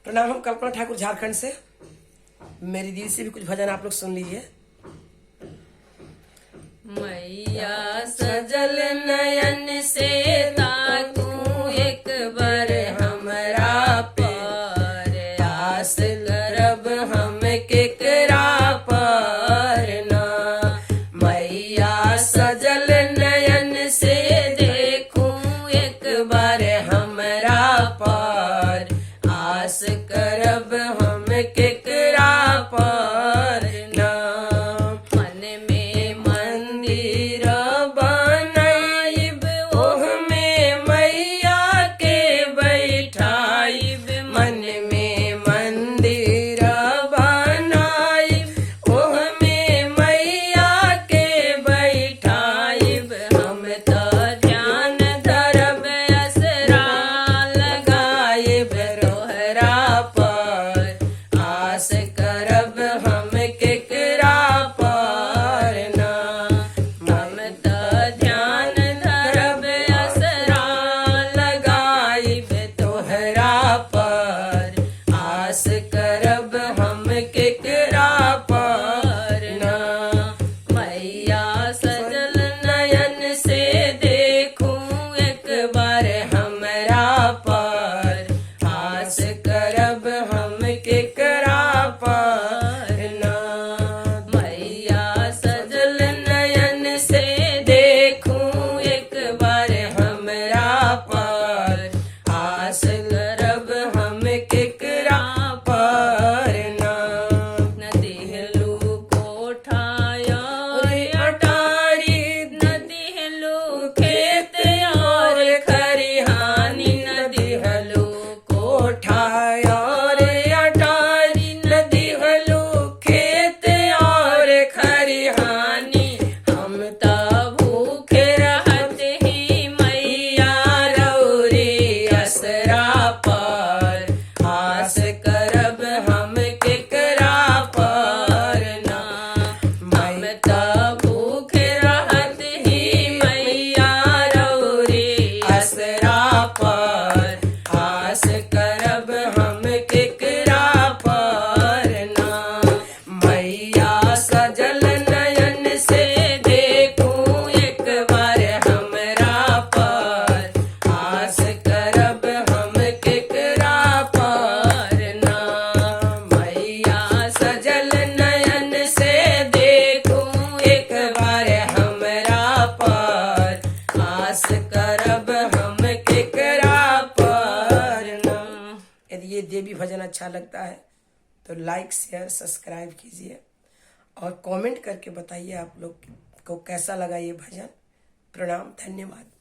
प्रणाम। हम कल्पना ठाकुर झारखंड से। मेरी दीदी से भी कुछ भजन आप लोग सुन लीजिए। मैया सजल नयन से ताकू एक बार हमरा पर, आस करब हम केकरा पर ना। मैया सजल नयन से देखूं एक बार हमरा पर, आस करब हम केकरा पर ना। मन में मंदिर बनाइब ओह में मैया के बैठाइब। मन में मंदिर बनाइब ओह में मैया के बैठाइब। हम तो ध्यान धरब असरा लगाइब रोहरा पर, आस करब हम केकरा पर ना। हम तो ध्यान धरब असरा लगाइब तोहरा पर, आस करब हम केकरा पर ना। मैया सजल नयन से देखूं एक बार हमरा पर, आस करब हम केकरा पर ना। मैया सजल नयन से देखूं एक बार हमरा पर, आस करब हम केकरा पर ना। न दिहलू कोठाया अटारी, न दिहलू खेत और खरिहानी। न दिहलू कोठाया अटारी, न दिहलू खेत और खरिहानी। हम तो भूखे रहत ही मैया रौरी असरा पर, आस करब हम केकरा पर ना। हम तो भूखे रहत ही मैया रौरी असरा पर, आस करब हम केकरा पर ना। मैया सजल नयन से देखूं एक बार हमरा पर, आस करब हम केकरा पर ना। मैया सजल नयन से देखूं एक बार हमरा पर, आस करब हम केकरा पर ना। यदि ये देवी भजन अच्छा लगता है तो लाइक शेयर सब्सक्राइब कीजिए और कमेंट करके बताइए आप लोग को कैसा लगा ये भजन। प्रणाम, धन्यवाद।